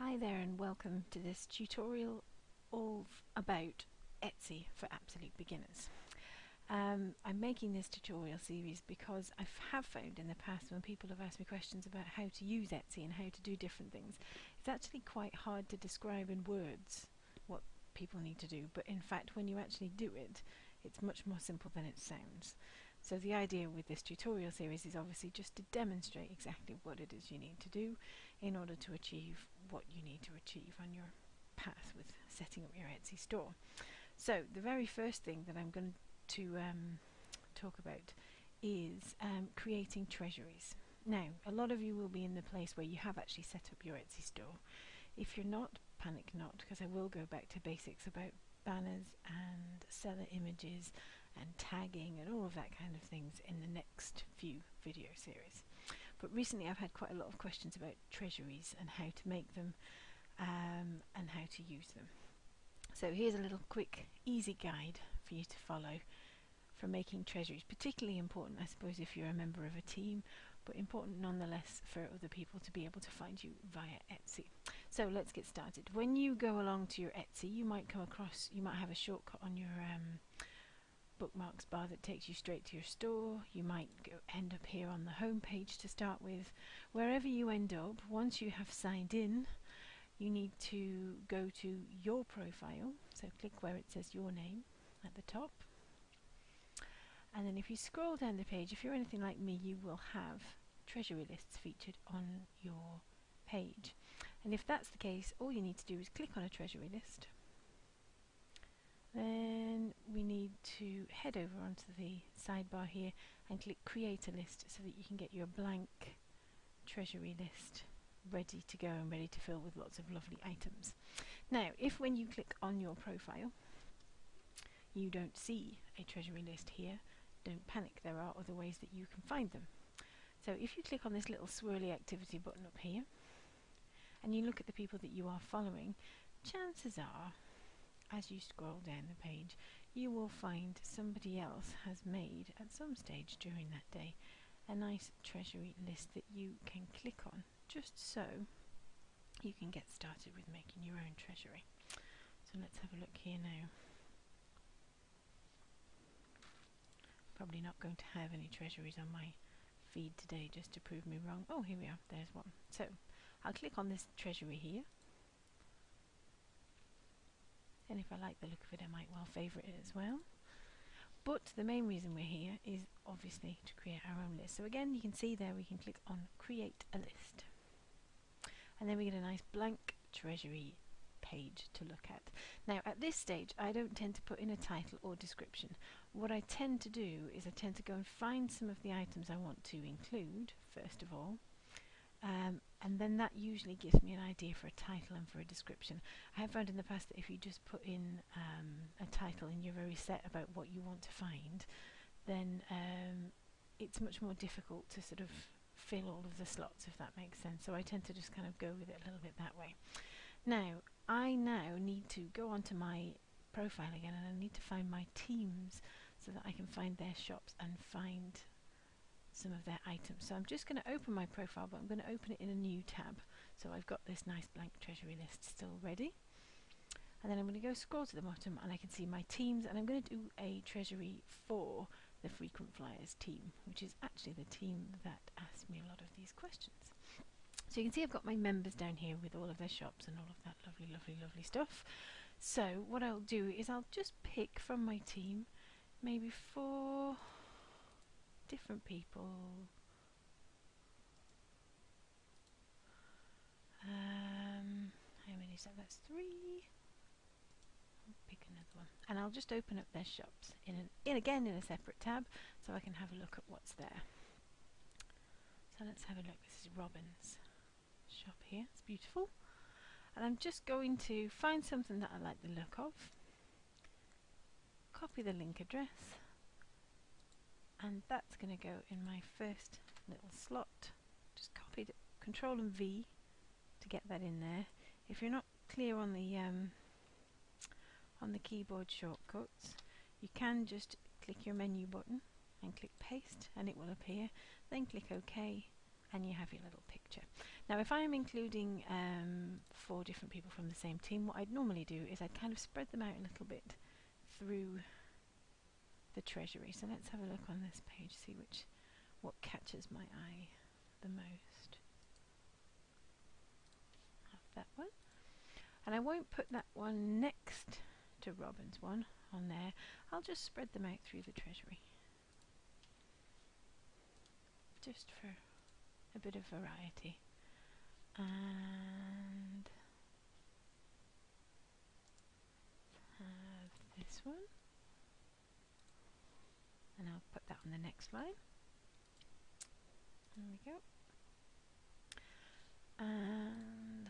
Hi there and welcome to this tutorial about Etsy for absolute beginners. I'm making this tutorial series because I have found in the past when people have asked me questions about how to use Etsy and how to do different things, it's actually quite hard to describe in words what people need to do, but in fact when you actually do it, it's much more simple than it sounds. So the idea with this tutorial series is obviously just to demonstrate exactly what it is you need to do in order to achieve what you need to achieve on your path with setting up your Etsy store. So the very first thing that I'm going to talk about is creating treasuries. Now, a lot of you will be in the place where you have actually set up your Etsy store. If you're not, panic not, because I will go back to basics about banners and seller images and tagging and all of that kind of things in the next few video series. But recently I've had quite a lot of questions about treasuries and how to make them and how to use them. So here's a little quick easy guide for you to follow for making treasuries. Particularly important, I suppose, if you're a member of a team, but important nonetheless for other people to be able to find you via Etsy. So let's get started. When you go along to your Etsy, you might have a shortcut on your bookmarks bar that takes you straight to your store. You might end up here on the home page to start with. Wherever you end up, once you have signed in, you need to go to your profile, so click where it says your name at the top, and then if you scroll down the page, if you're anything like me, you will have treasury lists featured on your page. And if that's the case, all you need to do is click on a treasury list. Then we need to head over onto the sidebar here and click create a list so that you can get your blank treasury list ready to go and ready to fill with lots of lovely items. Now, if when you click on your profile you don't see a treasury list here, don't panic, there are other ways that you can find them. So if you click on this little swirly activity button up here and you look at the people that you are following, chances are, as you scroll down the page, you will find somebody else has made, at some stage during that day, a nice treasury list that you can click on, just so you can get started with making your own treasury. So let's have a look here now. Probably not going to have any treasuries on my feed today just to prove me wrong. Oh, here we are, there's one. So I'll click on this treasury here, and if I like the look of it, I might well favourite it as well. But the main reason we're here is obviously to create our own list. So again, you can see there we can click on create a list, and then we get a nice blank treasury page to look at. Now at this stage I don't tend to put in a title or description. What I tend to do is I tend to go and find some of the items I want to include first of all, and then that usually gives me an idea for a title and for a description. I have found in the past that if you just put in a title and you're very set about what you want to find, then it's much more difficult to sort of fill all of the slots, if that makes sense. So I tend to just kind of go with it a little bit that way. Now, I need to go onto my profile again, and I need to find my teams so that I can find their shops and find some of their items. So I'm just going to open my profile, but I'm going to open it in a new tab. So I've got this nice blank treasury list still ready. And then I'm going to go scroll to the bottom and I can see my teams, and I'm going to do a treasury for the frequent flyers team, which is actually the team that asked me a lot of these questions. So you can see I've got my members down here with all of their shops and all of that lovely, lovely, lovely stuff. So what I'll do is I'll just pick from my team maybe 4 different people. How many is that? That's 3. I'll pick another one, and I'll just open up their shops again in a separate tab so I can have a look at what's there. So let's have a look. This is Robin's shop here. It's beautiful, and I'm just going to find something that I like the look of, copy the link address, and that's going to go in my first little slot. Just copied it, Control and V to get that in there. If you're not clear on the keyboard shortcuts, you can just click your menu button and click paste and it will appear, then click OK and you have your little picture. Now if I'm including 4 different people from the same team, what I'd normally do is I'd kind of spread them out a little bit through the Treasury. So let's have a look on this page, see what catches my eye the most. Have that one. And I won't put that one next to Robin's one on there. I'll just spread them out through the Treasury, just for a bit of variety. And have this one, and I'll put that on the next line. There we go. And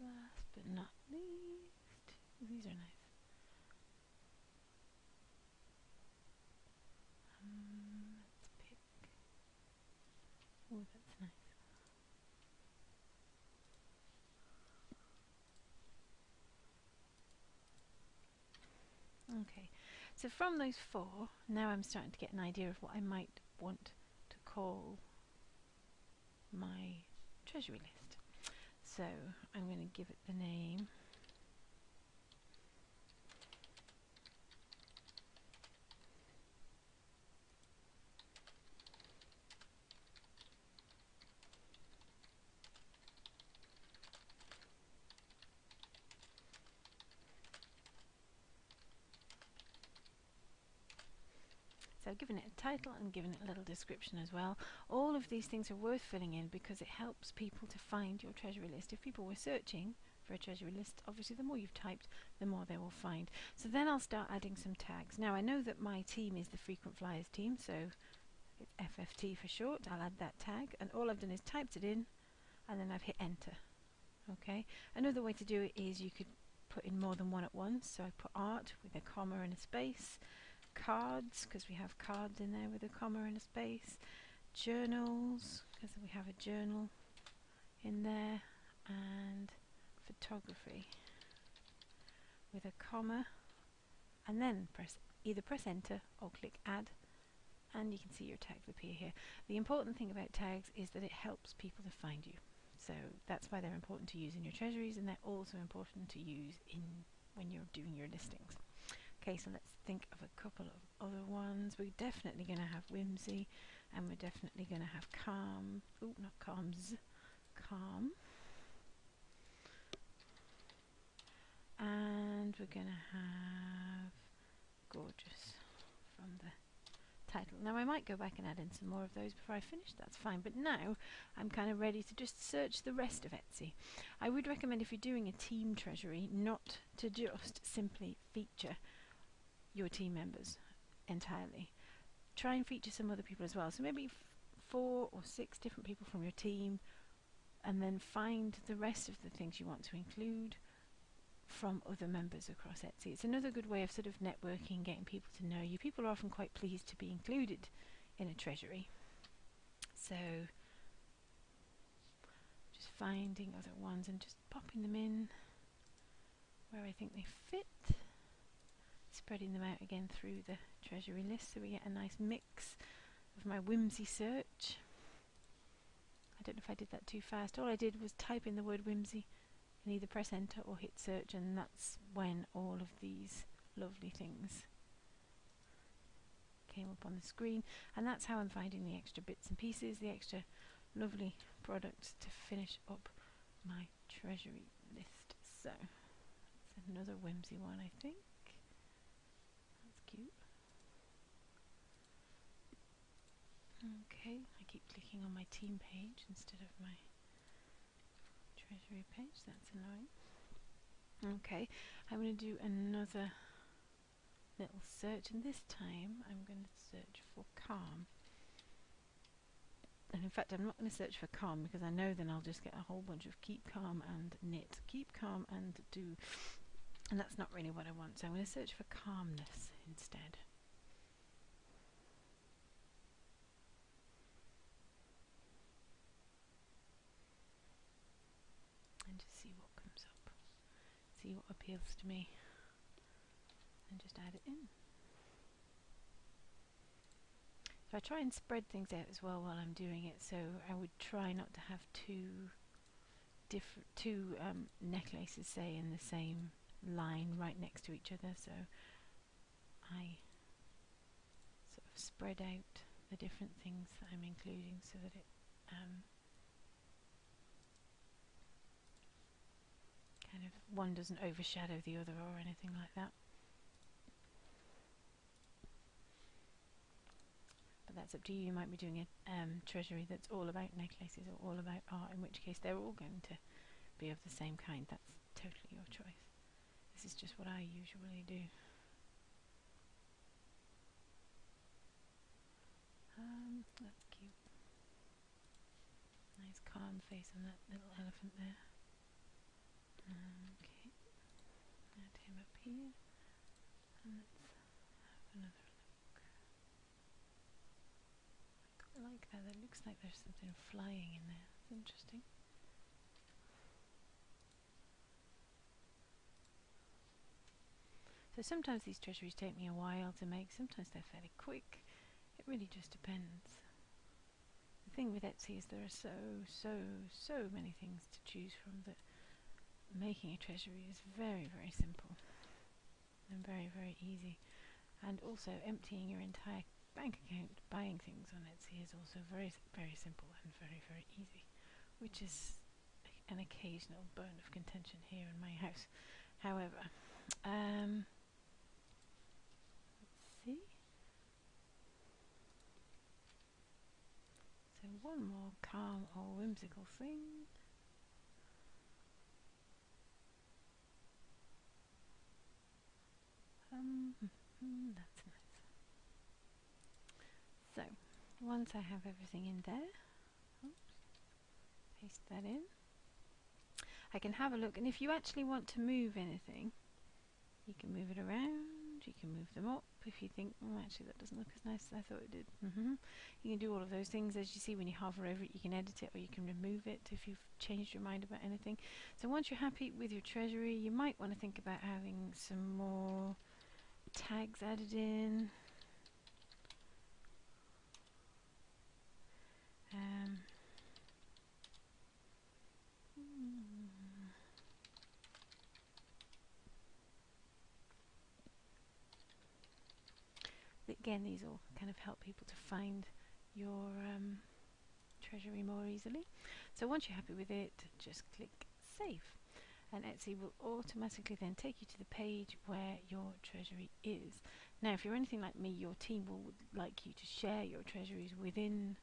last but not least, these are nice. Let's pick. Oh, that's nice. Okay, so from those 4, now I'm starting to get an idea of what I might want to call my Treasury list. So I'm going to give it the name So I've given it a title and given it a little description as well. All of these things are worth filling in because it helps people to find your Treasury list. If people were searching for a Treasury list, obviously the more you've typed, the more they will find. So then I'll start adding some tags. Now I know that my team is the Frequent Flyers team, so it's FFT for short. I'll add that tag, and all I've done is typed it in and then I've hit enter. Okay. Another way to do it is you could put in more than one at once. So I put art with a comma and a space. Cards, because we have cards in there with a comma and a space. Journals, because we have a journal in there. And photography with a comma, and then either press enter or click add, and you can see your tags appear here. The important thing about tags is that it helps people to find you, so that's why they're important to use in your treasuries, and they're also important to use when you're doing your listings. Okay, so let's think of a couple of other ones. We're definitely going to have whimsy, and we're definitely going to have calm. Oh, not calms, calm. And we're going to have gorgeous from the title. Now I might go back and add in some more of those before I finish, that's fine, but now I'm kind of ready to just search the rest of Etsy. I would recommend, if you're doing a team treasury, not to just simply feature your team members entirely. Try and feature some other people as well, so maybe 4 or 6 different people from your team, and then find the rest of the things you want to include from other members across Etsy. It's another good way of sort of networking, getting people to know you. People are often quite pleased to be included in a treasury. So just finding other ones and just popping them in where I think they fit. Spreading them out again through the treasury list so we get a nice mix of my whimsy search. I don't know if I did that too fast. All I did was type in the word whimsy and either press enter or hit search, and that's when all of these lovely things came up on the screen, and that's how I'm finding the extra bits and pieces, the extra lovely products to finish up my treasury list. So that's another whimsy one, I think. That's cute. Okay, I keep clicking on my team page instead of my treasury page, that's annoying. Okay, I'm going to do another little search, and this time I'm going to search for calm. And in fact, I'm not going to search for calm because I know then I'll just get a whole bunch of keep calm and knit, keep calm and do, and that's not really what I want. So I'm going to search for calmness instead. And just see what comes up, see what appeals to me, and just add it in. So I try and spread things out as well while I'm doing it, so I would try not to have two necklaces, say, in the same line right next to each other, so I sort of spread out the different things that I'm including so that it kind of one doesn't overshadow the other or anything like that. But that's up to you. You might be doing a treasury that's all about necklaces or all about art, in which case they're all going to be of the same kind. That's totally your choice. This is just what I usually do. That's cute. Nice calm face on that little elephant there. Okay, add him up here, and let's have another look. I quite like that. It looks like there's something flying in there. It's interesting. So sometimes these treasuries take me a while to make, sometimes they're fairly quick. It really just depends. The thing with Etsy is there are so many things to choose from that making a treasury is very, very simple and very, very easy. And also emptying your entire bank account buying things on Etsy is also very, very simple and very, very easy, which is an occasional bone of contention here in my house. However, let's see. So one more calm or whimsical thing. That's nice. So once I have everything in there, oops, paste that in. I can have a look, and if you actually want to move anything, you can move it around, you can move them up if you think, actually that doesn't look as nice as I thought it did. You can do all of those things. As you see, when you hover over it, you can edit it or you can remove it if you've changed your mind about anything. So once you're happy with your treasury, you might want to think about having some more tags added in. Again, these will kind of help people to find your treasury more easily. So once you're happy with it, just click Save, and Etsy will automatically then take you to the page where your treasury is. Now, if you're anything like me, your team would like you to share your treasuries within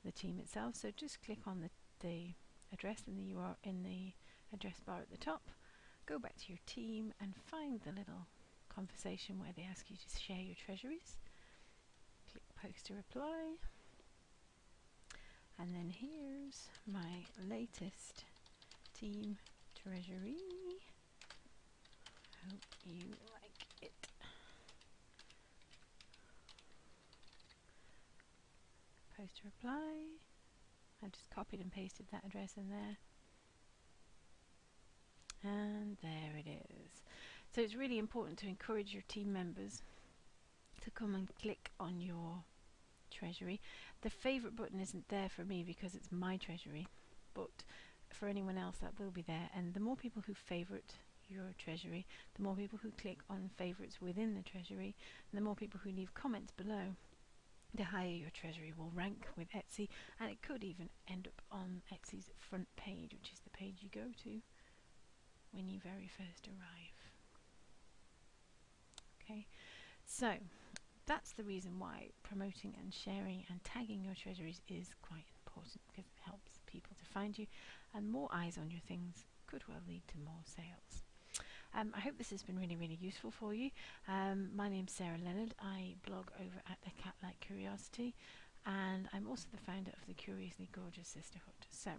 the team itself. So just click on the address in the URL in the address bar at the top. Go back to your team and find the little conversation where they ask you to share your treasuries. Click Post to Reply, and then here's my latest team treasury. Hope you like it. Post to Reply. I just copied and pasted that address in there, and there it is. So it's really important to encourage your team members to come and click on your treasury. The favorite button isn't there for me because it's my treasury, but for anyone else that will be there. And the more people who favorite your treasury, the more people who click on favorites within the treasury, and the more people who leave comments below, the higher your treasury will rank with Etsy, and it could even end up on Etsy's front page, which is the page you go to when you very first arrive. Okay, so that's the reason why promoting and sharing and tagging your treasuries is quite important, because it helps people to find you, and more eyes on your things could well lead to more sales. I hope this has been really, really useful for you. My name's Sarah Leonard. I blog over at A Cat Like Curiosity, and I'm also the founder of the Curiously Gorgeous Sisterhood. So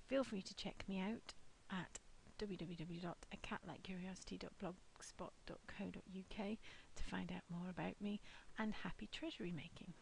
feel free to check me out at www.acatlikecuriosity.blogspot.co.uk to find out more about me, and happy treasury making.